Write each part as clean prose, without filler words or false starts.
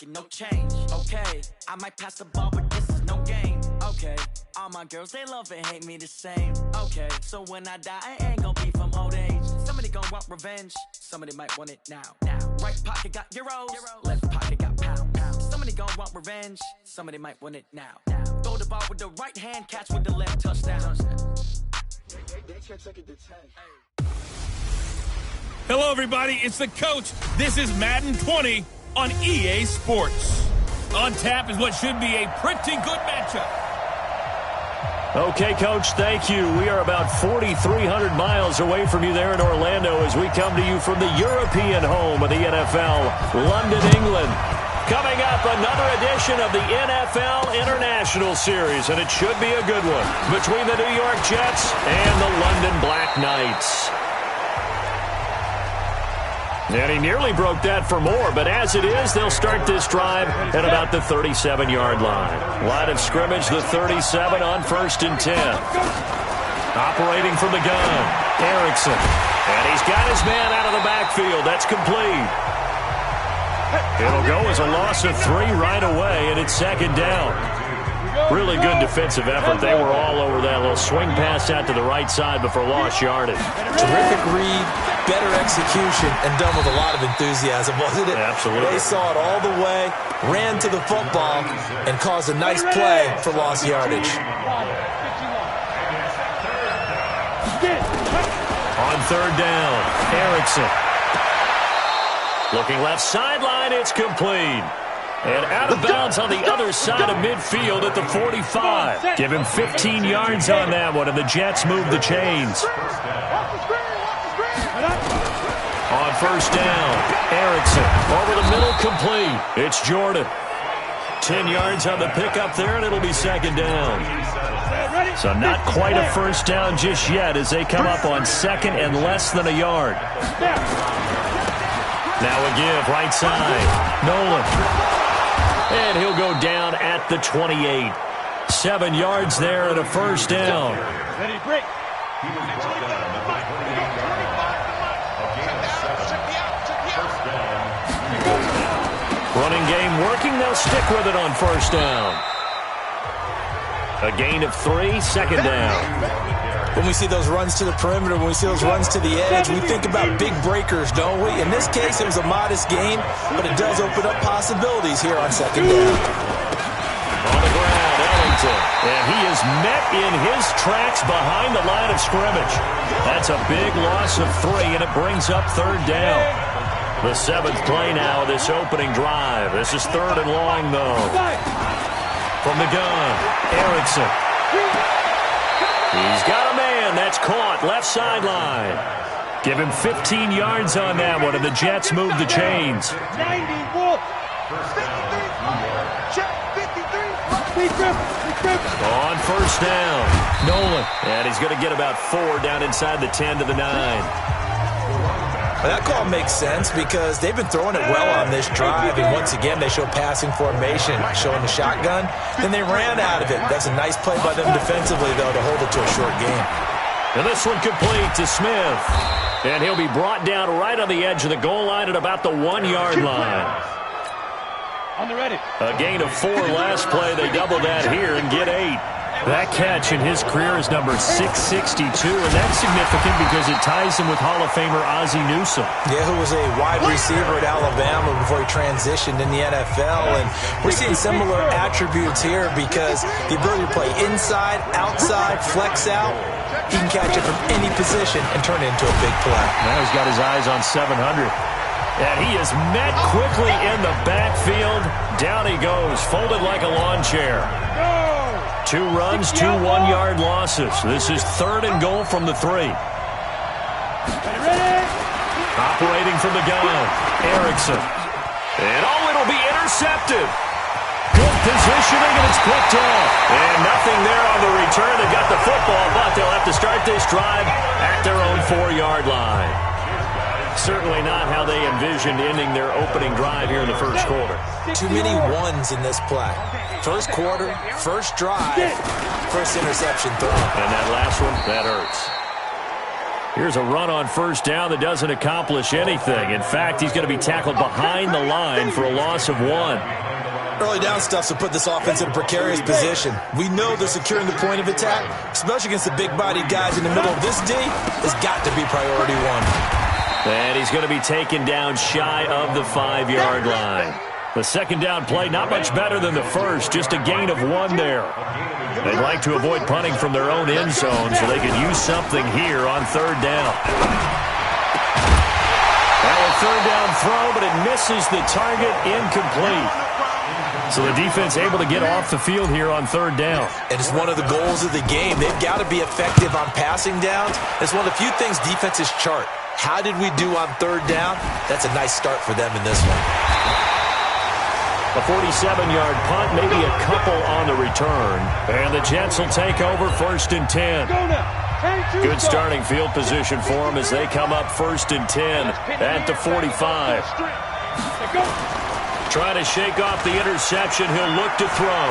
No change, okay. I might pass the ball, but this is no game, okay. All my girls, they love and hate me the same, okay. So when I die, I ain't gonna be from old age. Somebody gonna want revenge, somebody might want it now. Right pocket got euros, left pocket got pounds. Somebody gonna want revenge, somebody might want it now. Throw the ball with the right hand, catch with the left, touchdown. Hello, everybody. It's the coach. This is Madden 20 on EA Sports. On tap is what should be a pretty good matchup. Okay, Coach, thank you. We are about 4,300 miles away from you there in Orlando as we come to you from the European home of the NFL, London, England. Coming up, another edition of the NFL International Series, and it should be a good one between the New York Jets and the London Black Knights. And he nearly broke that for more, but as it is, they'll start this drive at about the 37-yard line. Line of scrimmage, the 37 on 1st and 10. Operating from the gun, Erickson. And he's got his man out of the backfield. That's complete. It'll go as a loss of 3 right away, and it's 2nd down. Really good defensive effort. They were all over that little swing pass out to the right side before lost yardage. Terrific read, better execution, and done with a lot of enthusiasm, wasn't it? Absolutely. They saw it all the way, ran to the football, and caused a nice play for lost yardage. On 3rd down, Erickson. Looking left sideline, it's complete. And out of bounds on the other side of midfield at the 45. Give him 15 yards on that one, and the Jets move the chains. On 1st down, Erickson over the middle, complete. It's Jordan. 10 yards on the pickup there, and it'll be 2nd down. So not quite a 1st down just yet as they come up on 2nd and less than a yard. Now a give, right side. Nolan. And he'll go down at the 28. 7 yards there and a 1st down. Running game working. They'll stick with it on 1st down. A gain of 3, 2nd down. When we see those runs to the perimeter, when we see those runs to the edge, we think about big breakers, don't we? In this case, it was a modest gain, but it does open up possibilities here on 2nd down. On the ground, Ellington. And he is met in his tracks behind the line of scrimmage. That's a big loss of 3, and it brings up 3rd down. The 7th play now of this opening drive. This is 3rd and long, though. From the gun, Erickson. He's got a man. That's caught. Left sideline. Give him 15 yards on that one, and the Jets move the chains. On 1st down, Nolan. And he's going to get about 4 down inside the 10 to the 9. Well, that call makes sense because they've been throwing it well on this drive, and once again they show passing formation, showing the shotgun. Then they ran out of it. That's a nice play by them defensively, though, to hold it to a short game. And this one complete to Smith. And he'll be brought down right on the edge of the goal line at about the 1-yard line. On the ready. A gain of 4 last play. They double that here and get 8. That catch in his career is number 662, and that's significant because it ties him with Hall of Famer Ozzie Newsome. Yeah, who was a wide receiver at Alabama before he transitioned in the NFL. And we're seeing similar attributes here because the ability to play inside, outside, flex out, he can catch it from any position and turn it into a big play. Now he's got his eyes on 700. And he is met quickly in the backfield. Down he goes, folded like a lawn chair. 2 runs, 2 1-yard losses. This is 3rd and goal from the 3. Operating from the gun, Erickson. And it'll be intercepted. Good positioning, and it's picked off. And nothing there on the return. They got the football, but they'll have to start this drive at their own 4-yard line. Certainly not how they envisioned ending their opening drive here in the 1st quarter. Too many ones in this play. 1st quarter, 1st drive, 1st interception throw. And that last one, that hurts. Here's a run on first down that doesn't accomplish anything. In fact, he's going to be tackled behind the line for a loss of 1. Early down stuff to put this offense in a precarious position. We know they're securing the point of attack, especially against the big-bodied guys in the middle of this D. Has got to be priority 1. And he's going to be taken down shy of the 5-yard line. The second down play, not much better than the first, just a gain of 1 there. They'd like to avoid punting from their own end zone so they could use something here on third down. Now a third down throw, but it misses the target, incomplete. So the defense able to get off the field here on third down. And it's one of the goals of the game. They've got to be effective on passing downs. It's one of the few things defenses chart. How did we do on third down? That's a nice start for them in this one. A 47-yard punt, maybe a couple on the return. And the Jets will take over first and 10. Good starting field position for them as they come up first and 10 at the 45. Trying to shake off the interception. He'll look to throw.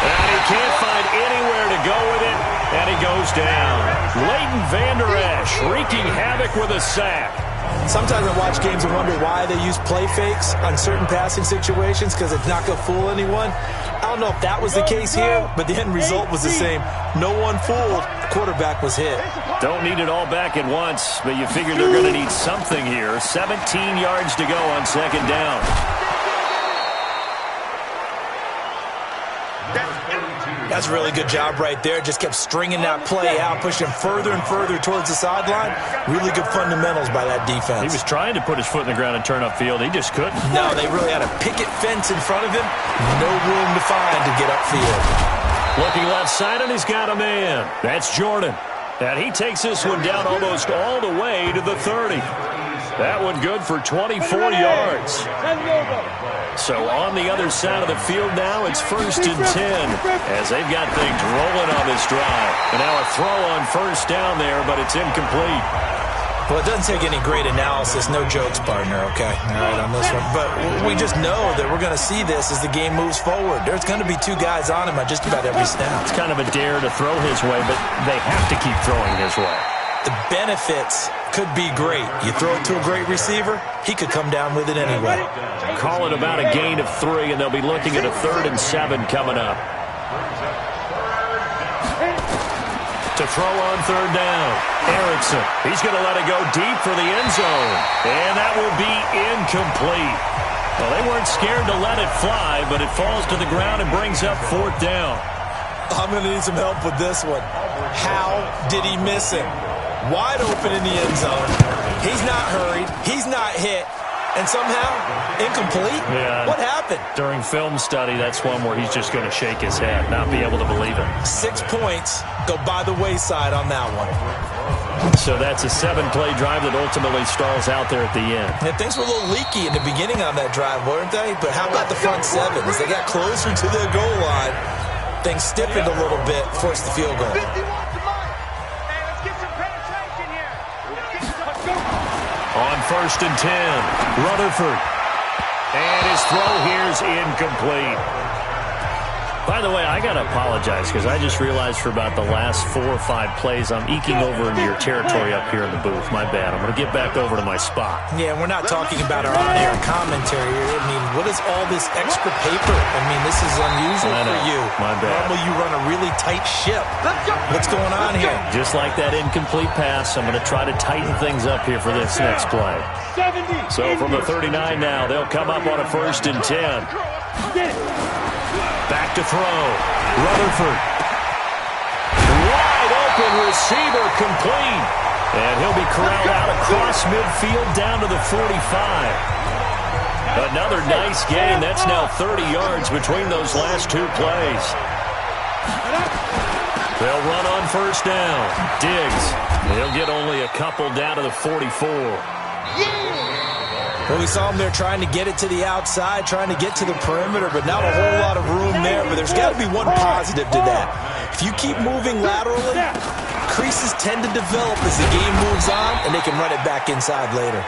And he can't find anywhere to go with it, and he goes down. Leighton Vander Esch wreaking havoc with a sack. Sometimes I watch games and wonder why they use play fakes on certain passing situations because it's not going to fool anyone. I don't know if that was the case here, but the end result was the same. No one fooled. The quarterback was hit. Don't need it all back at once, but you figure they're going to need something here. 17 yards to go on second down. That's a really good job right there. Just kept stringing that play out, pushing further and further towards the sideline. Really good fundamentals by that defense. He was trying to put his foot in the ground and turn upfield. He just couldn't. No, they really had a picket fence in front of him. No room to find to get upfield. Looking left side, and he's got a man. That's Jordan. And he takes this one down almost all the way to the 30. That one good for 24 yards. So on the other side of the field now, it's first and 10 as they've got things rolling on this drive. And now a throw on first down there, but it's incomplete. Well, it doesn't take any great analysis. No jokes, partner, okay? All right, on this one. But we just know that we're going to see this as the game moves forward. There's going to be 2 guys on him at just about every snap. It's kind of a dare to throw his way, but they have to keep throwing his way. The benefits could be great. You throw it to a great receiver, he could come down with it anyway. Call it about a gain of 3, and they'll be looking at a 3rd and 7 coming up. To throw on third down, Erickson. He's going to let it go deep for the end zone. And that will be incomplete. Well, they weren't scared to let it fly, but it falls to the ground and brings up 4th down. I'm going to need some help with this one. How did he miss him? Wide open in the end zone. He's not hurried. He's not hit. And somehow, incomplete? Yeah. What happened? During film study, that's one where he's just going to shake his head, not be able to believe it. 6 points go by the wayside on that one. So that's a 7-play drive that ultimately stalls out there at the end. And things were a little leaky in the beginning on that drive, weren't they? But how about the front 7? As they got closer to their goal line, things stiffened a little bit, forced the field goal. On first and 10, Rutherford. And his throw here's incomplete. By the way, I got to apologize because I just realized for about the last 4 or 5 plays, I'm eking over into your territory up here in the booth. My bad. I'm going to get back over to my spot. Yeah, we're not talking about our on-air commentary here. I mean, what is all this extra paper? I mean, this is unusual for you. My bad. Normally you run a really tight ship. What's going on here? Just like that incomplete pass, I'm going to try to tighten things up here for this next play. So from the 39 now, they'll come up on a first and 10. Back to throw. Rutherford. Wide open receiver complete. And he'll be corralled out across midfield down to the 45. Another nice gain. That's now 30 yards between those last 2 plays. They'll run on first down. Diggs. He'll get only a couple down to the 44. Well, we saw them there trying to get it to the outside, trying to get to the perimeter, but not a whole lot of room there. But there's got to be one positive to that. If you keep moving laterally, creases tend to develop as the game moves on, and they can run it back inside later.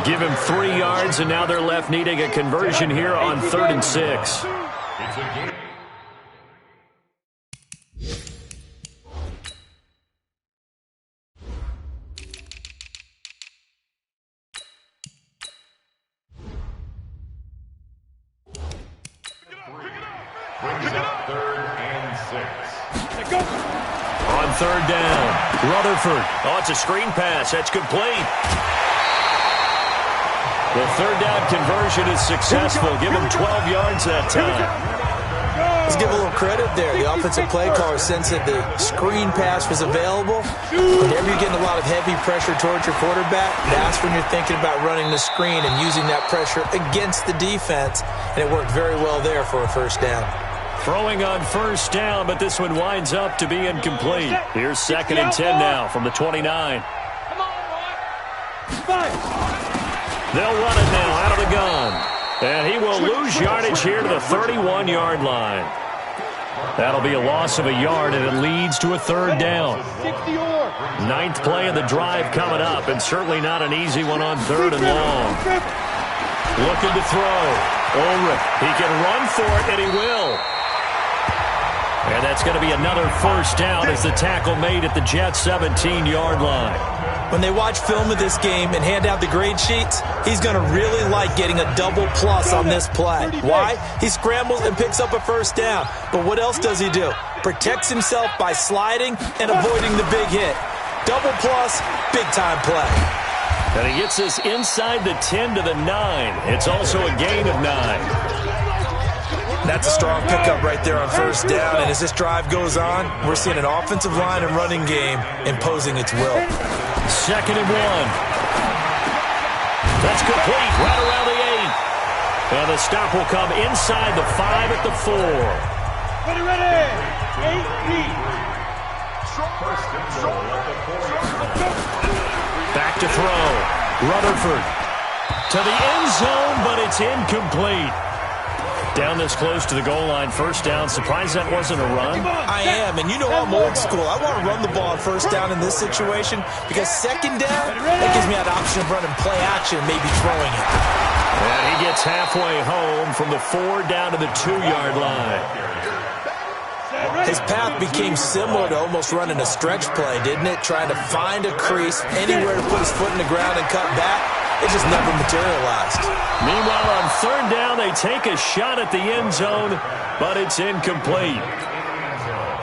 Give him 3 yards, and now they're left needing a conversion here on 3rd and 6. Brings up 3rd and 6. On 3rd down, Rutherford. Oh, it's a screen pass. That's complete. The 3rd down conversion is successful. Give him 12 yards that time. Let's give a little credit there. The offensive play caller sensed that the screen pass was available. Whenever you're getting a lot of heavy pressure towards your quarterback, that's when you're thinking about running the screen and using that pressure against the defense. And it worked very well there for a 1st down. Throwing on 1st down, but this one winds up to be incomplete. Here's 2nd and 10 now from the 29. Come on, Roy. They'll run it now out of the gun. And he will lose yardage here to the 31-yard line. That'll be a loss of a yard, and it leads to a 3rd down. 9th play of the drive coming up, and certainly not an easy one on 3rd and long. Looking to throw. Ulrich, he can run for it, and he will. And that's going to be another 1st down as the tackle made at the Jets' 17-yard line. When they watch film of this game and hand out the grade sheets, he's going to really like getting a double plus on this play. Why? He scrambles and picks up a 1st down. But what else does he do? Protects himself by sliding and avoiding the big hit. Double plus, big-time play. And he gets this inside the 10 to the 9. It's also a gain of 9. That's a strong pickup right there on 1st down. And as this drive goes on, we're seeing an offensive line and running game imposing its will. 2nd and 1. That's complete right around the 8. And the stop will come inside the 5 at the 4. Ready. 8-3. Back to throw. Rutherford to the end zone, but it's incomplete. Down this close to the goal line, 1st down. Surprised that wasn't a run? I am, and you know I'm old school. I want to run the ball on 1st down in this situation because 2nd down, that gives me that option of running play action, maybe throwing it. And he gets halfway home from the 4 down to the 2-yard line. His path became similar to almost running a stretch play, didn't it? Trying to find a crease, anywhere to put his foot in the ground and cut back. It just never materialized. Meanwhile, on 3rd down, they take a shot at the end zone, but it's incomplete.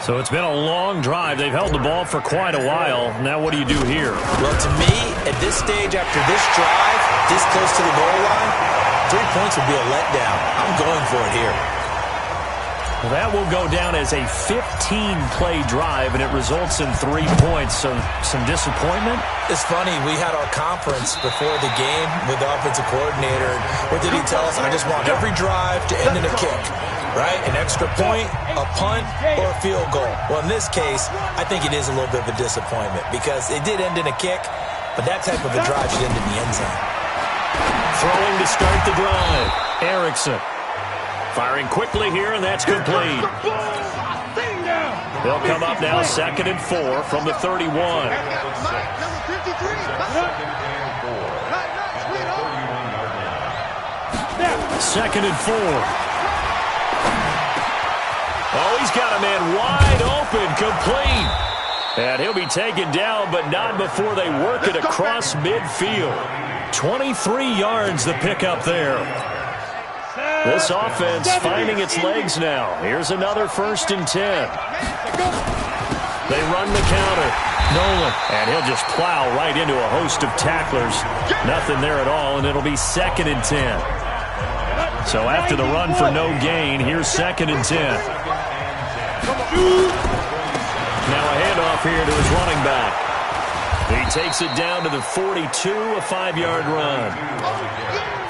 So it's been a long drive. They've held the ball for quite a while. Now what do you do here? Well, to me, at this stage after this drive, this close to the goal line, 3 points would be a letdown. I'm going for it here. Well, that will go down as a 15-play drive, and it results in 3 points. So some disappointment? It's funny. We had our conference before the game with the offensive coordinator. What did he tell us? I just want every drive to end in a kick, right? An extra point, a punt, or a field goal. Well, in this case, I think it is a little bit of a disappointment because it did end in a kick, but that type of a drive should end in the end zone. Throwing to start the drive. Erickson. Firing quickly here, and that's complete. They'll come up now 2nd and 4 from the 31. 2nd and 4. Oh, he's got a man wide open, complete. And he'll be taken down, but not before they work it across midfield. 23 yards the pickup there. This offense finding its legs now. Here's another 1st and 10. They run the counter. Nolan, and he'll just plow right into a host of tacklers. Nothing there at all, and it'll be 2nd and 10. So after the run for no gain, here's 2nd and 10. Now a handoff here to his running back. He takes it down to the 42, a 5-yard run.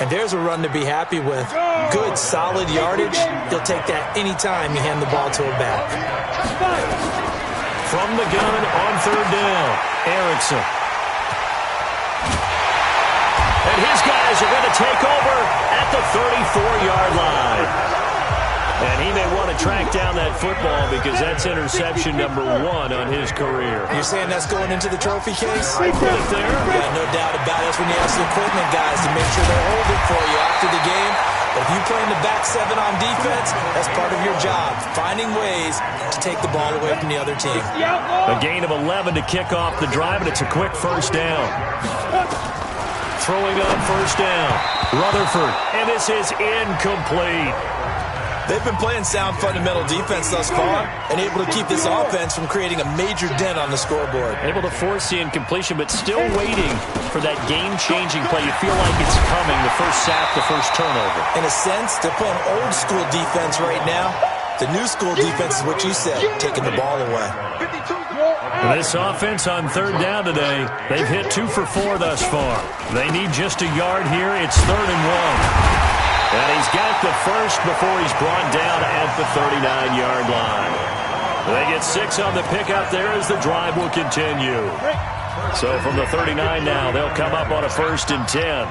And there's a run to be happy with. Good, solid yardage. He'll take that anytime you hand the ball to a back. From the gun on 3rd down, Erickson. And his guys are going to take over at the 34-yard line. And he may want to track down that football because that's interception number 1 on his career. You're saying that's going into the trophy case? I put it there. Yeah, no doubt about it. That's when you ask the equipment guys to make sure they hold it for you after the game. But if you play in the back 7 on defense, that's part of your job, finding ways to take the ball away from the other team. A gain of 11 to kick off the drive, and it's a quick 1st down. Throwing on 1st down, Rutherford, and this is incomplete. They've been playing sound fundamental defense thus far and able to keep this offense from creating a major dent on the scoreboard. Able to force the incompletion, but still waiting for that game-changing play. You feel like it's coming, the first sack, the first turnover. In a sense, they're playing old-school defense right now. The new school defense is what you said, taking the ball away. This offense on third down today, they've hit 2 for 4 thus far. They need just a yard here. It's 3rd and 1. And he's got the first before he's brought down at the 39-yard line. They get 6 on the pickup there as the drive will continue. So from the 39 now, they'll come up on a 1st and 10.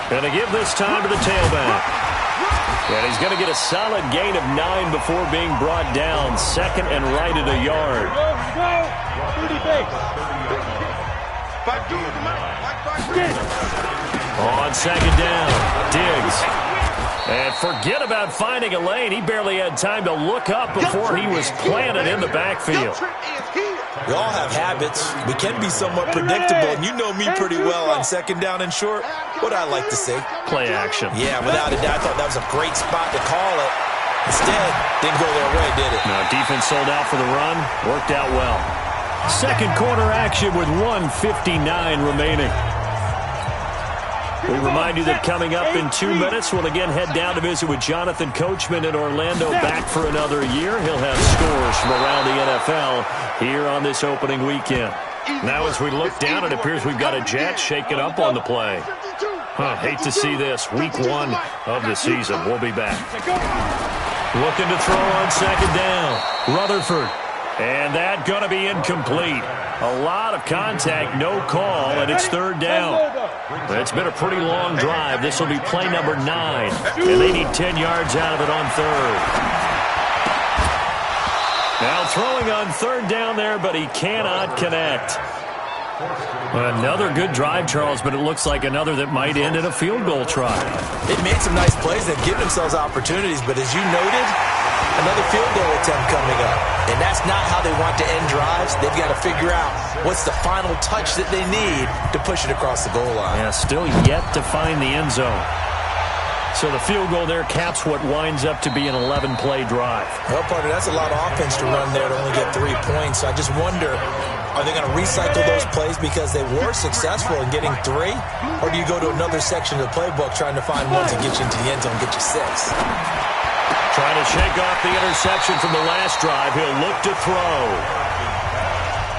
Going to give this time to the tailback. And he's going to get a solid gain of 9 before being brought down. 2nd and right at a yard. On 2nd down, Diggs. And forget about finding a lane. He barely had time to look up before he was planted in the backfield. We all have habits. We can be somewhat predictable, and you know me pretty well on 2nd down and short. What I like to see. Play action. Yeah, without a doubt, I thought that was a great spot to call it. Instead, didn't go their way, did it? No, defense sold out for the run. Worked out well. 2nd quarter action with 1:59 remaining. We remind you that coming up in 2 minutes, we'll again head down to visit with Jonathan Coachman in Orlando, back for another year. He'll have scores from around the NFL here on this opening weekend. Now as we look down, it appears we've got a Jet shaking up on the play. Hate to see this. Week 1 of the season. We'll be back. Looking to throw on 2nd down. Rutherford. And that going to be incomplete. A lot of contact, no call, and it's 3rd down. It's been a pretty long drive. This will be play number 9, and they need 10 yards out of it on 3rd. Now throwing on 3rd down there, but he cannot connect. Another good drive, Charles, but it looks like another that might end in a field goal try. They've made some nice plays. They've given themselves opportunities, but as you noted, another field goal attempt coming up. And that's not how they want to end drives. They've got to figure out what's the final touch that they need to push it across the goal line. Yeah, still yet to find the end zone. So the field goal there caps what winds up to be an 11-play drive. Well, partner, that's a lot of offense to run there to only get 3 points. So I just wonder, are they going to recycle those plays because they were successful in getting 3? Or do you go to another section of the playbook trying to find one to get you into the end zone and get you 6? Trying to shake off the interception from the last drive. He'll look to throw.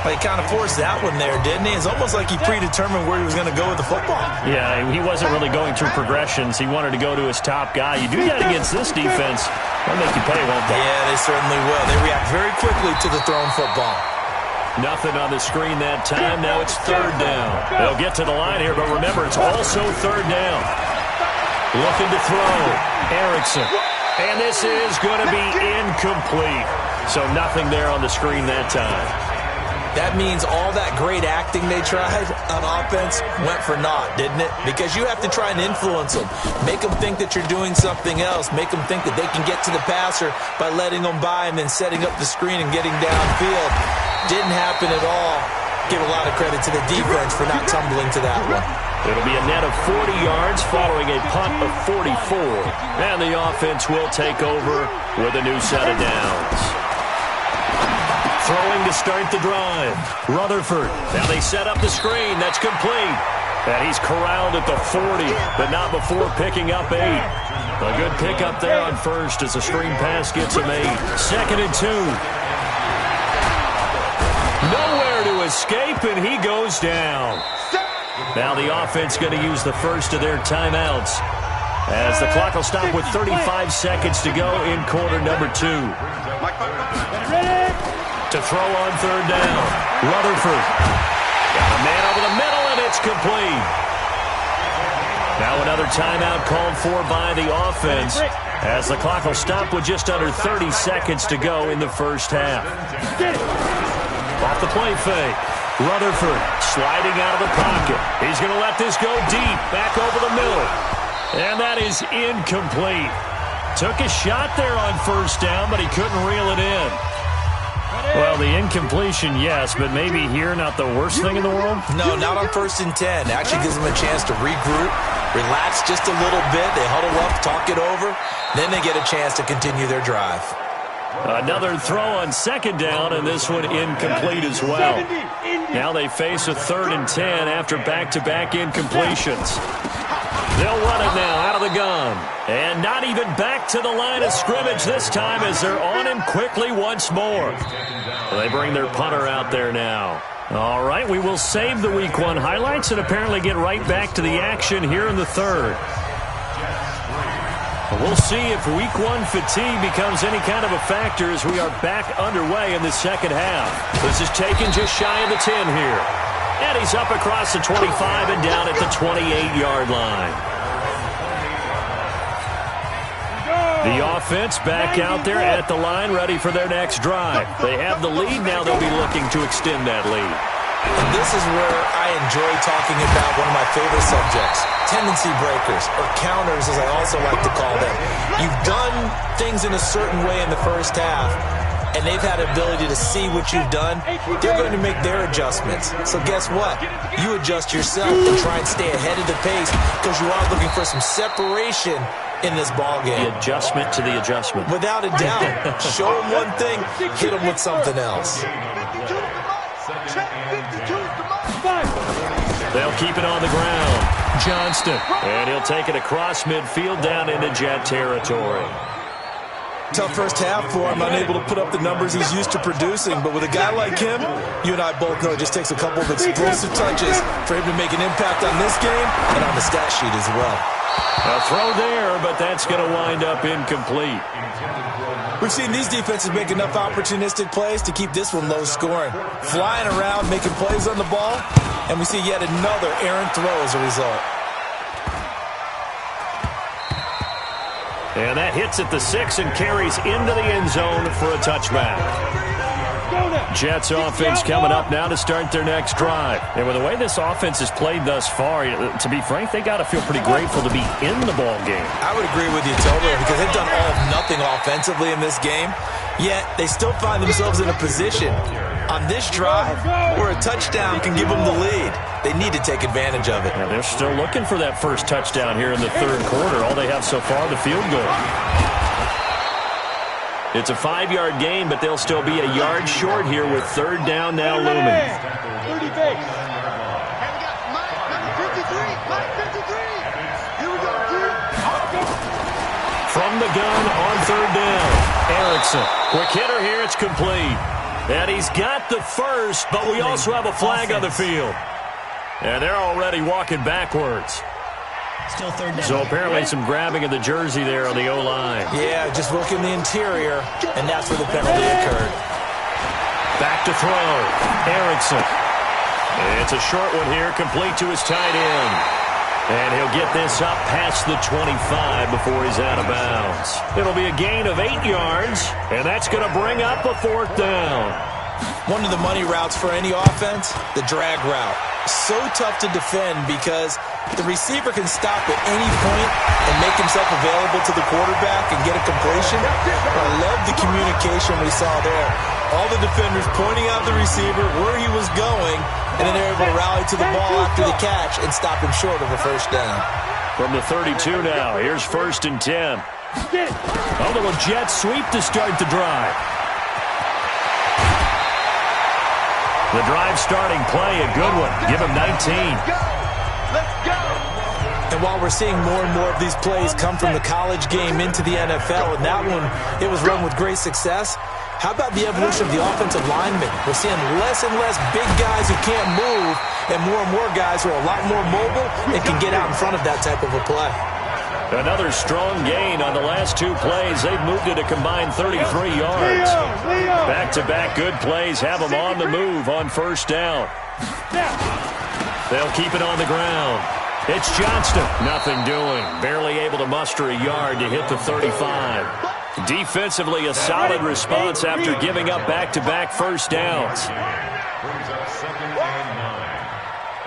Well, he kind of forced that one there, didn't he? It's almost like he predetermined where he was going to go with the football. Yeah, he wasn't really going through progressions. He wanted to go to his top guy. You do that against this defense, they'll make you pay, won't they? Yeah, they certainly will. They react very quickly to the thrown football. Nothing on the screen that time. Now it's 3rd down. They'll get to the line here, but remember, it's also 3rd down. Looking to throw. Erickson. And this is going to be incomplete. So nothing there on the screen that time. That means all that great acting they tried on offense went for naught, didn't it? Because you have to try and influence them. Make them think that you're doing something else. Make them think that they can get to the passer by letting them by and then setting up the screen and getting downfield. Didn't happen at all. Give a lot of credit to the defense for not tumbling to that one. It'll be a net of 40 yards following a punt of 44. And the offense will take over with a new set of downs. Throwing to start the drive. Rutherford. Now they set up the screen. That's complete. And he's corralled at the 40, but not before picking up 8. A good pickup there on 1st as the screen pass gets him 8. 2nd and 2. Nowhere to escape, and he goes down. Now the offense going to use the first of their timeouts as the clock will stop with 35 seconds to go in quarter number 2. To throw on 3rd down. Rutherford. Got a man over the middle, and it's complete. Now another timeout called for by the offense as the clock will stop with just under 30 seconds to go in the first half. Off the play fake. Rutherford sliding out of the pocket. He's going to let this go deep, back over the middle. And that is incomplete. Took a shot there on 1st down, but he couldn't reel it in. Well, the incompletion, yes, but maybe here not the worst thing in the world? No, not on 1st and 10. Actually gives him a chance to regroup, relax just a little bit. They huddle up, talk it over. Then they get a chance to continue their drive. Another throw on second down, and this one incomplete as well. Now they face a 3rd and 10 after back-to-back incompletions. They'll run it now out of the gun. And not even back to the line of scrimmage this time as they're on him quickly once more. They bring their punter out there now. All right, we will save the Week 1 highlights and apparently get right back to the action here in the 3rd. We'll see if Week 1 fatigue becomes any kind of a factor as we are back underway in the second half. This is taken just shy of the 10 here. And he's up across the 25 and down at the 28-yard line. The offense back out there at the line, ready for their next drive. They have the lead. Now they'll be looking to extend that lead. And this is where I enjoy talking about one of my favorite subjects, tendency breakers, or counters as I also like to call them. You've done things in a certain way in the first half, and they've had the ability to see what you've done. They're going to make their adjustments. So guess what? You adjust yourself and try and stay ahead of the pace because you are looking for some separation in this ball game. The adjustment to the adjustment. Without a doubt. Show them one thing, hit them with something else. They'll keep it on the ground. Johnston. And he'll take it across midfield down into Jet territory. Tough first half for him, unable to put up the numbers he's used to producing. But with a guy like him, you and I both know it just takes a couple of explosive touches for him to make an impact on this game and on the stat sheet as well. A throw there, but that's going to wind up incomplete. We've seen these defenses make enough opportunistic plays to keep this one low scoring. Flying around, making plays on the ball, and we see yet another errant throw as a result. And that hits at the 6 and carries into the end zone for a touchback. Jets offense coming up now to start their next drive. And with the way this offense has played thus far, to be frank, they got to feel pretty grateful to be in the ball game. I would agree with you totally because they've done all of nothing offensively in this game, yet they still find themselves in a position on this drive where a touchdown can give them the lead. They need to take advantage of it. Now they're still looking for that first touchdown here in the 3rd quarter. All they have so far, the field goal. It's a 5-yard gain, but they'll still be a yard short here with 3rd down now looming. 30 base. From the gun on 3rd down, Erickson. Quick hitter here, it's complete. And he's got the first, but we also have a flag on the field. And they're already walking backwards. Still 3rd down. So apparently some grabbing of the jersey there on the O-line. Yeah, just look in the interior, and that's where the penalty occurred. Back to throw. Erickson. It's a short one here, complete to his tight end. And he'll get this up past the 25 before he's out of bounds. It'll be a gain of 8 yards, and that's going to bring up a 4th down. One of the money routes for any offense, the drag route. So tough to defend because the receiver can stop at any point and make himself available to the quarterback and get a completion. But I love the communication we saw there. All the defenders pointing out the receiver, where he was going, and then they're able to rally to the ball after the catch and stop him short of a first down. From the 32 now, here's 1st and 10. A little jet sweep to start the drive. The drive starting play, a good one. Give him 19. Let's go. And while we're seeing more and more of these plays come from the college game into the NFL, and that one, it was run with great success, how about the evolution of the offensive linemen? We're seeing less and less big guys who can't move and more guys who are a lot more mobile and can get out in front of that type of a play. Another strong gain on the last 2 plays. They've moved it a combined 33 yards. Back-to-back good plays have them on the move on 1st down. They'll keep it on the ground. It's Johnston. Nothing doing. Barely able to muster a yard to hit the 35. Defensively, a solid response after giving up back-to-back first downs. Brings up 2nd and 9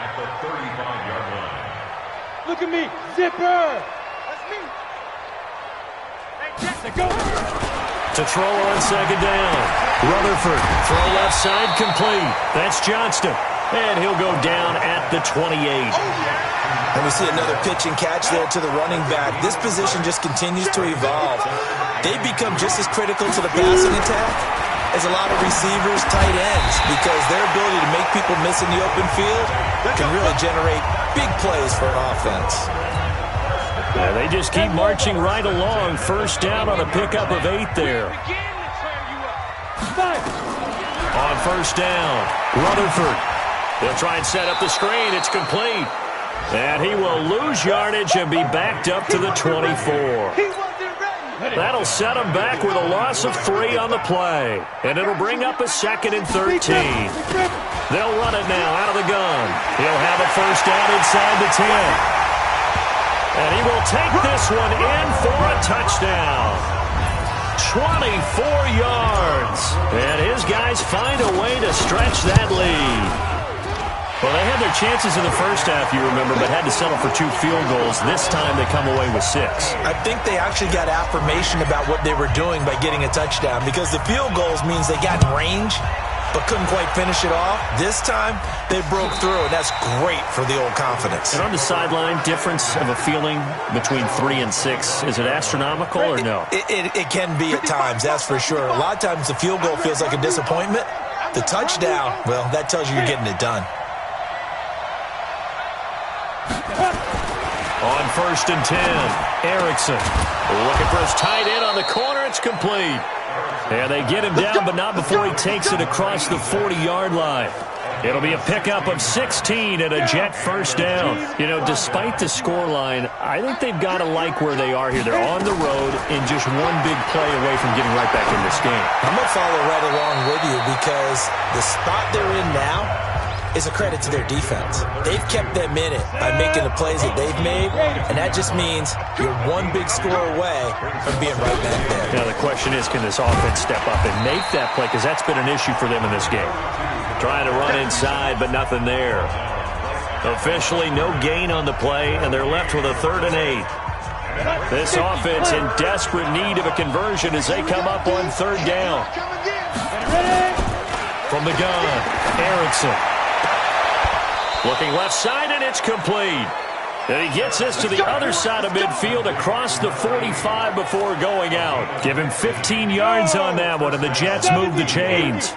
at the 35-yard line. Look at me. Zipper. That's me. Hey, Jackson, go. To throw on 2nd down. Rutherford. Throw left side complete. That's Johnston. And he'll go down at the 28. And we see another pitch and catch there to the running back. This position just continues to evolve. They become just as critical to the passing attack as a lot of receivers, tight ends, because their ability to make people miss in the open field can really generate big plays for an offense. Yeah, they just keep marching right along. First down on a pickup of 8 there. On first down, Rutherford. He'll try and set up the screen. It's complete. And he will lose yardage and be backed up to the 24. That'll set him back with a loss of 3 on the play. And it'll bring up a 2nd and 13. They'll run it now out of the gun. He'll have a first down inside the 10. And he will take this one in for a touchdown. 24 yards. And his guys find a way to stretch that lead. Well, they had their chances in the first half, you remember, but had to settle for 2 field goals. This time they come away with 6. I think they actually got affirmation about what they were doing by getting a touchdown, because the field goals means they got in range but couldn't quite finish it off. This time they broke through, and that's great for the old confidence. And on the sideline, difference of a feeling between 3 and 6, is it astronomical or no? It can be at times, that's for sure. A lot of times the field goal feels like a disappointment. The touchdown, well, that tells you you're getting it done. On first and 10, Erickson looking for his tight end on the corner. It's complete. And they get him down, but not before he takes it across the 40-yard line. It'll be a pickup of 16 and a Jet first down. You know, despite the scoreline, I think they've got to like where they are here. They're on the road and just one big play away from getting right back in this game. I'm going to follow right along with you, because the spot they're in now is a credit to their defense. They've kept them in it by making the plays that they've made, and that just means you're one big score away from being right back there. Now the question is, can this offense step up and make that play? Because that's been an issue for them in this game. Trying to run inside, but nothing there. Officially no gain on the play, and they're left with a 3rd and 8. This offense in desperate need of a conversion as they come up on 3rd down. From the gun, Erickson. Looking left side, and it's complete. And he gets this to the other side of midfield across the 45 before going out. Give him 15 yards on that one, and the Jets move the chains.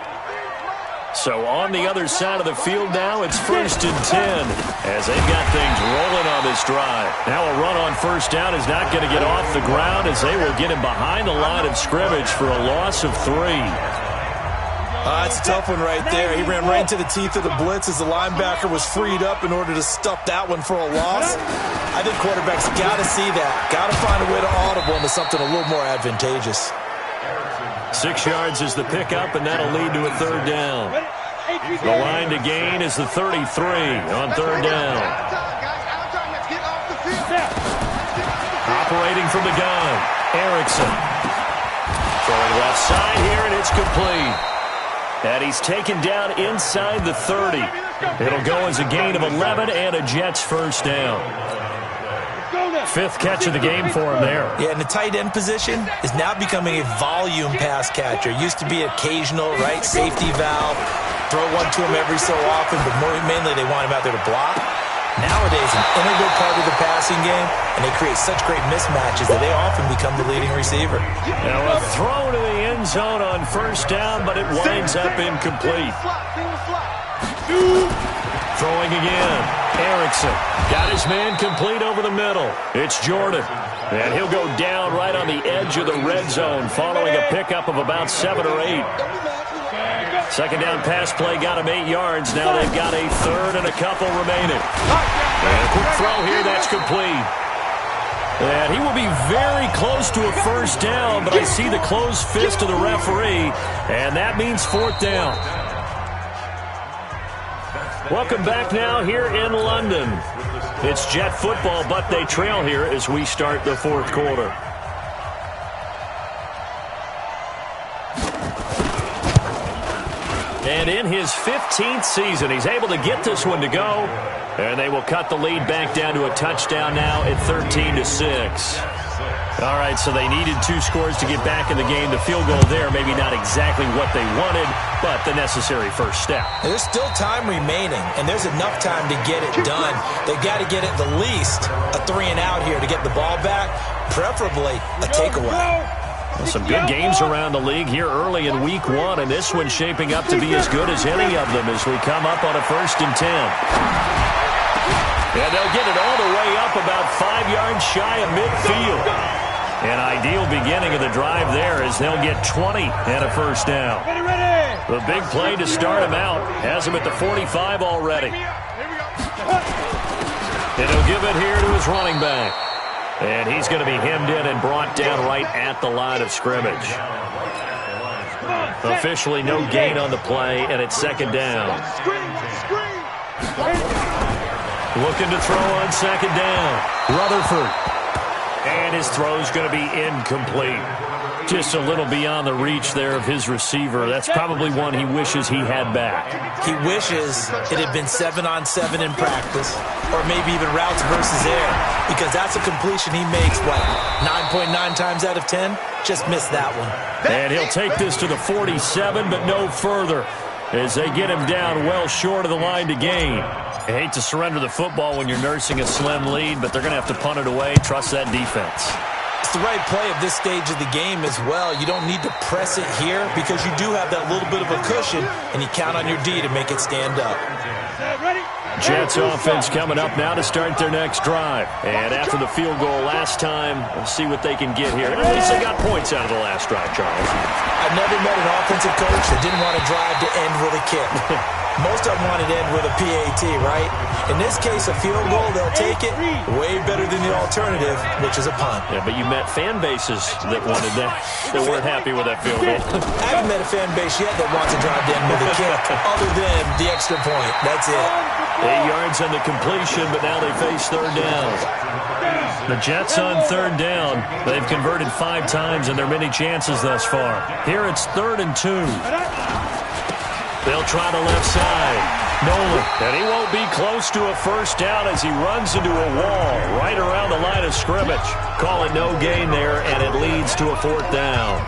So on the other side of the field now, it's 1st and 10 as they've got things rolling on this drive. Now a run on first down is not going to get off the ground, as they will get him behind the line of scrimmage for a loss of 3. That's a tough one right there. He ran right into the teeth of the blitz as the linebacker was freed up in order to stuff that one for a loss. I think quarterbacks got to see that. Got to find a way to audible into something a little more advantageous. 6 yards is the pickup, and that'll lead to a 3rd down. The line to gain is the 33 on 3rd down. Operating from the gun, Erickson. Throwing left side here, and it's complete. And he's taken down inside the 30. It'll go as a gain of 11 and a Jets first down. 5th catch of the game for him there. Yeah, and the tight end position is now becoming a volume pass catcher. It used to be occasional, right, safety valve. Throw one to him every so often, but mainly they want him out there to block. Nowadays, an integral part of the passing game, and they create such great mismatches that they often become the leading receiver. Now a throw to the end zone on first down, but it winds up incomplete. Throwing again, Erickson. Got his man complete over the middle. It's Jordan. And he'll go down right on the edge of the red zone following a pickup of about 7 or 8. Second down pass play got him 8 yards. Now they've got a 3rd and a couple remaining. And a quick throw here, that's complete. And he will be very close to a first down, but I see the closed fist of the referee, and that means 4th down. Welcome back now here in London. It's Jet football, but they trail here as we start the 4th quarter. And in his 15th season, he's able to get this one to go. And they will cut the lead back down to a touchdown now at 13-6. All right, so they needed 2 scores to get back in the game. The field goal there, maybe not exactly what they wanted, but the necessary first step. There's still time remaining, and there's enough time to get it done. They've got to get at the least a 3-and-out here to get the ball back, preferably a takeaway. Well, some good games around the league here early in week 1, and this one's shaping up to be as good as any of them as we come up on a 1st and 10. And they'll get it all the way up about 5 yards shy of midfield. An ideal beginning of the drive there as they'll get 20 and a first down. The big play to start him out has him at the 45 already. And he'll give it here to his running back. And he's going to be hemmed in and brought down right at the line of scrimmage. Officially no gain on the play, and it's 2nd down. Looking to throw on 2nd down. Rutherford. And his throw's going to be incomplete. Just a little beyond the reach there of his receiver. That's probably one he wishes he had back. He wishes it had been 7-on-7 in practice, or maybe even routes versus air, because that's a completion he makes, what, 9.9 times out of 10? Just missed that one. And he'll take this to the 47, but no further, as they get him down well short of the line to gain. I hate to surrender the football when you're nursing a slim lead, but they're going to have to punt it away. Trust that defense. It's the right play of this stage of the game as well. You don't need to press it here because you do have that little bit of a cushion, and you count on your D to make it stand up. Jets offense coming up now to start their next drive. And after the field goal last time, we'll see what they can get here. At least they got points out of the last drive, Charles. I've never met an offensive coach that didn't want to drive to end with a kick. Most of them wanted to end with a PAT, right? In this case, a field goal, they'll take it. Way better than the alternative, which is a punt. Yeah, but you met fan bases that wanted that, that weren't happy with that field goal. I haven't met a fan base yet that wants to drive to end with a kick, other than the extra point. That's it. 8 yards on the completion, but now they face 3rd down. The Jets on 3rd down. They've converted 5 times in their many chances thus far. Here it's 3rd and 2. They'll try the left side. Nolan, and he won't be close to a first down as he runs into a wall right around the line of scrimmage. Call it no gain there, and it leads to a 4th down.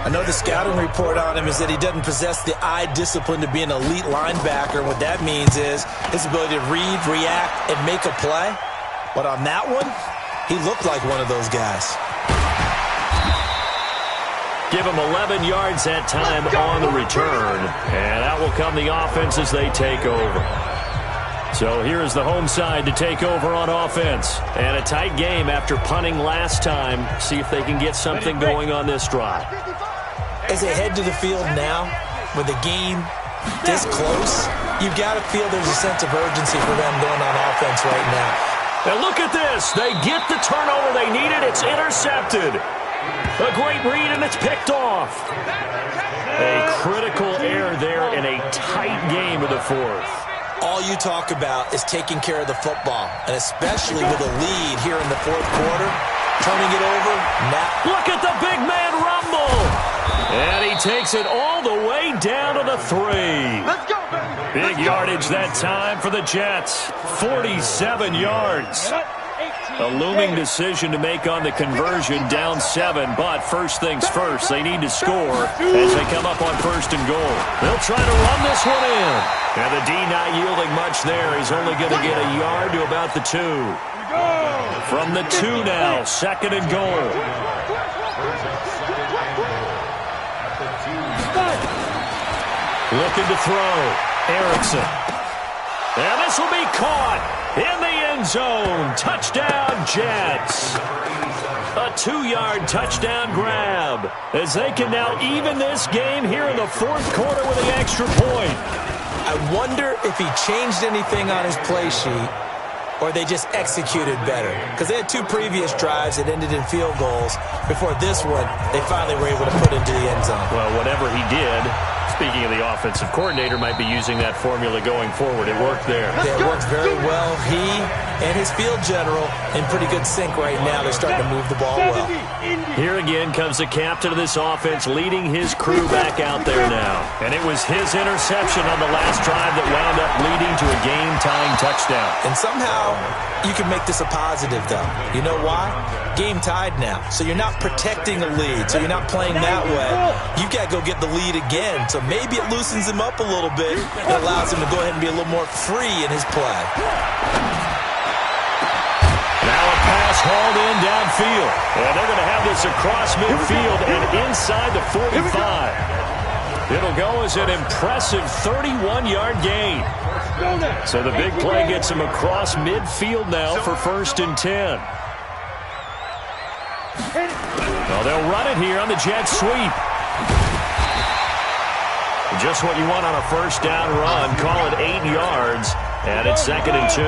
I know the scouting report on him is that he doesn't possess the eye discipline to be an elite linebacker. And what that means is his ability to read, react, and make a play. But on that one, he looked like one of those guys. Give him 11 yards that time on the return. And out will come the offense as they take over. So here is the home side to take over on offense. And a tight game after punting last time. See if they can get something going on this drive. As they head to the field now, with the game this close, you've got to feel there's a sense of urgency for them going on offense right now. And look at this. They get the turnover they needed. It's intercepted. A great read, and it's picked off. A critical error there in a tight game of the 4th. All you talk about is taking care of the football, and especially with a lead here in the 4th quarter, turning it over. Now, look at the big man rumble. And he takes it all the way down to the 3. Let's go, baby. Big yardage that time for the Jets. 47 yards. A looming decision to make on the conversion, down 7. But first things first, they need to score as they come up on 1st and goal. They'll try to run this one in. And the D not yielding much there. He's only going to get a yard to about the 2. From the 2 now, 2nd and goal. Looking to throw. Erickson. And this will be caught in the end zone. Touchdown, Jets. A 2-yard touchdown grab as they can now even this game here in the 4th quarter with the extra point. I wonder if he changed anything on his play sheet or they just executed better. Because they had 2 previous drives that ended in field goals. Before this one, they finally were able to put into the end zone. Well, whatever he did, Speaking of the offensive coordinator, might be using that formula going forward. It worked there. Yeah, it worked very well. He and his field general in pretty good sync right now. They're starting to move the ball well. Here again comes the captain of this offense leading his crew back out there now. And it was his interception on the last drive that wound up leading to a game-tying touchdown. And somehow you can make this a positive, though. You know why? Game tied now. So you're not protecting a lead. So you're not playing that way. You got to go get the lead again. So maybe it loosens him up a little bit and allows him to go ahead and be a little more free in his play. Now a pass hauled in downfield. And they're going to have this across midfield and inside the 45. It'll go as an impressive 31-yard gain. So the big play gets him across midfield now for 1st and 10. Well, they'll run it here on the jet sweep. Just what you want on a first down run. Call it 8 yards, and it's 2nd and 2.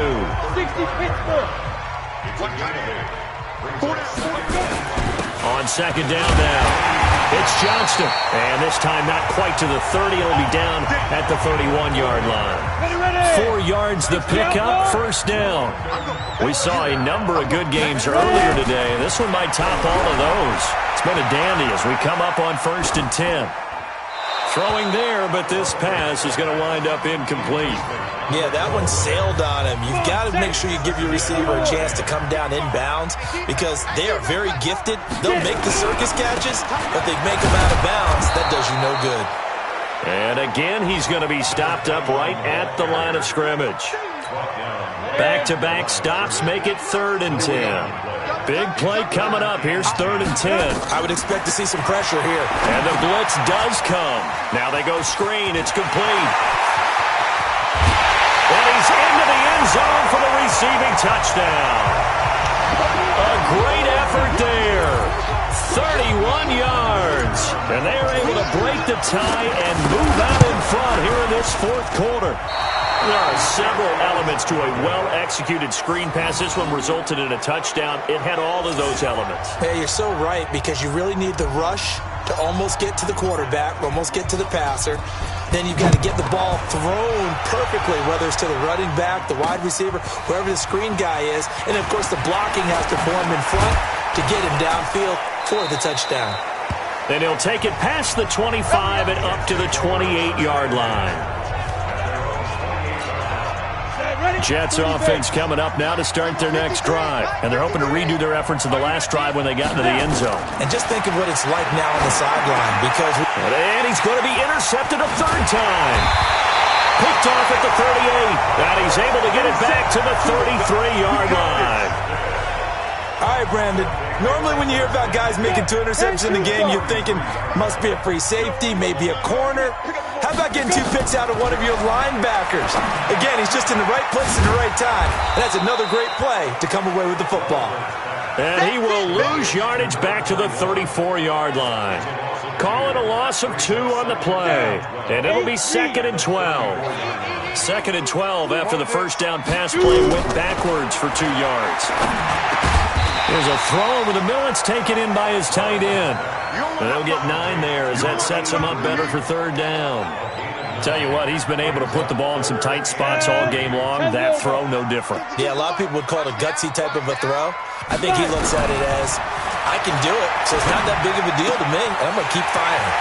On 2nd down now. It's Johnston. And this time not quite to the 30. It'll be down at the 31-yard line. 4 yards the pickup, 1st down. We saw a number of good games earlier today. This one might top all of those. It's been a dandy as we come up on 1st and 10. Throwing there, but this pass is going to wind up incomplete. Yeah, that one sailed on him. You've got to make sure you give your receiver a chance to come down inbounds because they are very gifted. They'll make the circus catches, but they make them out of bounds. That does you no good. And again, he's going to be stopped up right at the line of scrimmage. Back-to-back stops make it 3rd and 10. Big play coming up. Here's 3rd and 10. I would expect to see some pressure here. And the blitz does come. Now they go screen. It's complete. And he's into the end zone for the receiving touchdown. A great effort there. 31 yards. And they are able to break the tie and move out in front here in this 4th quarter. There are several elements to a well-executed screen pass. This one resulted in a touchdown. It had all of those elements. Hey, you're so right because you really need the rush to almost get to the quarterback, almost get to the passer. Then you've got to get the ball thrown perfectly, whether it's to the running back, the wide receiver, wherever the screen guy is. And, of course, the blocking has to form in front to get him downfield for the touchdown. Then he'll take it past the 25 and up to the 28-yard line. Jets offense coming up now to start their next drive. And they're hoping to redo their efforts in the last drive when they got into the end zone. And just think of what it's like now on the sideline because... And he's going to be intercepted a 3rd time. Picked off at the 38. And he's able to get it back to the 33-yard line. All right, Brandon. Normally when you hear about guys making 2 interceptions in the game, you're thinking must be a free safety, maybe a corner. How about getting 2 picks out of one of your linebackers? Again, he's just in the right place at the right time. And that's another great play to come away with the football. And he will lose yardage back to the 34-yard line. Call it a loss of 2 on the play. And it'll be 2nd and 12. 2nd and 12 after the first down pass play went backwards for 2 yards. There's a throw over the middle. It's taken in by his tight end. And they'll get 9 there as that sets him up better for 3rd down. Tell you what, he's been able to put the ball in some tight spots all game long. That throw, no different. Yeah, a lot of people would call it a gutsy type of a throw. I think he looks at it as, I can do it, so it's not that big of a deal to me, and I'm going to keep firing.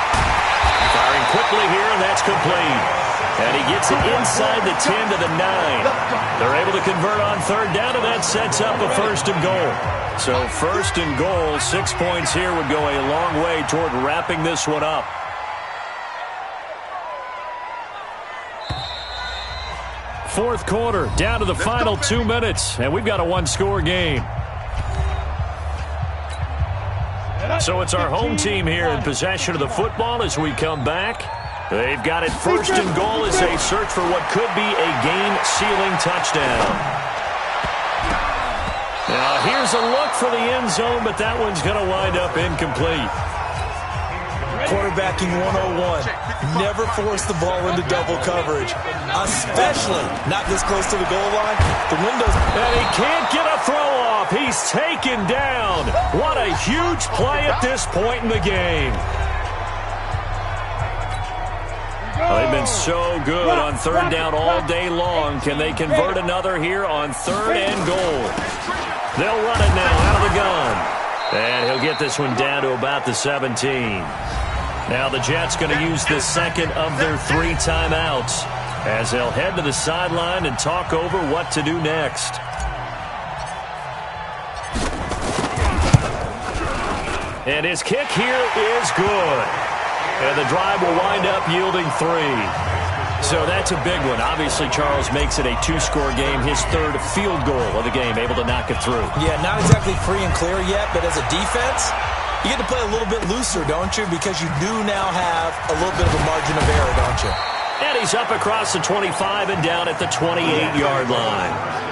Firing quickly here, and that's complete. And he gets it inside the 10 to the 9. They're able to convert on 3rd down, and that sets up a 1st and goal. So 1st and goal, 6 points here would go a long way toward wrapping this one up. Fourth quarter, down to the final 2 minutes, and we've got a 1-score game. So it's our home team here in possession of the football as we come back. They've got it 1st and goal as they search for what could be a game-sealing touchdown. Now here's a look for the end zone, but that one's going to wind up incomplete. Quarterbacking 101. Never force the ball into double coverage, especially not this close to the goal line. The window's... And he can't get a throw off. He's taken down. What a huge play at this point in the game. Well, they've been so good on third down all day long. Can they convert another here on third and goal? They'll run it now out of the gun. And he'll get this one down to about the 17. Now the Jets going to use the second of their 3 timeouts as they'll head to the sideline and talk over what to do next. And his kick here is good. And the drive will wind up yielding 3. So that's a big one. Obviously, Charles makes it a 2-score game. His third field goal of the game, able to knock it through. Yeah, not exactly free and clear yet, but as a defense, you get to play a little bit looser, don't you? Because you do now have a little bit of a margin of error, don't you? And he's up across the 25 and down at the 28-yard line.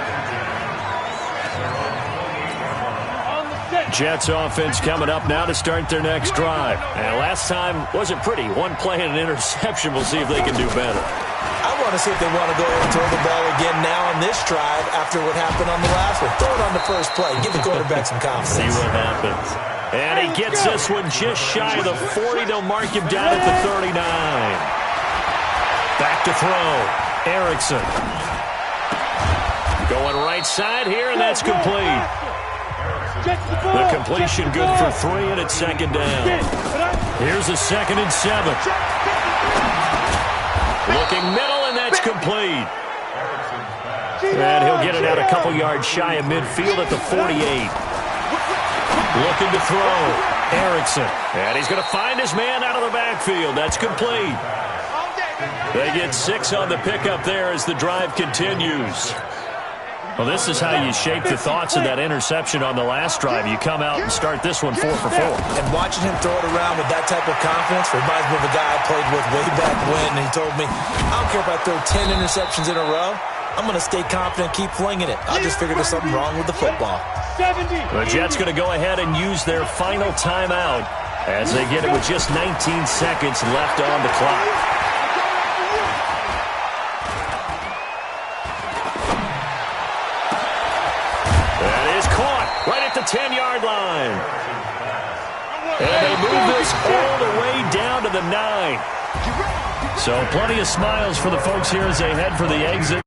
Jets offense coming up now to start their next drive. And last time wasn't pretty. One play and an interception. We'll see if they can do better. I want to see if they want to go ahead and throw the ball again now on this drive after what happened on the last one. Throw it on the first play. Give the quarterback some confidence. See what happens. And he gets this one just shy of the 40. They'll mark him down at the 39. Back to throw. Erickson. Going right side here, and that's complete. The completion good for 3, and it's second down. Here's a 2nd and 7. Looking middle, and that's complete. And he'll get it out a couple yards shy of midfield at the 48. Looking to throw. Erickson. And he's going to find his man out of the backfield. That's complete. They get 6 on the pickup there as the drive continues. Well, this is how you shape the thoughts of that interception on the last drive. You come out and start this one 4 for 4. And watching him throw it around with that type of confidence reminds me of a guy I played with way back when. And he told me, I don't care if I throw 10 interceptions in a row. I'm going to stay confident, keep flinging it. I just figured there's something wrong with the football. The Jets going to go ahead and use their final timeout as they get it with just 19 seconds left on the clock. Right at the 10-yard line. And they move this all the way down to the 9. So plenty of smiles for the folks here as they head for the exit.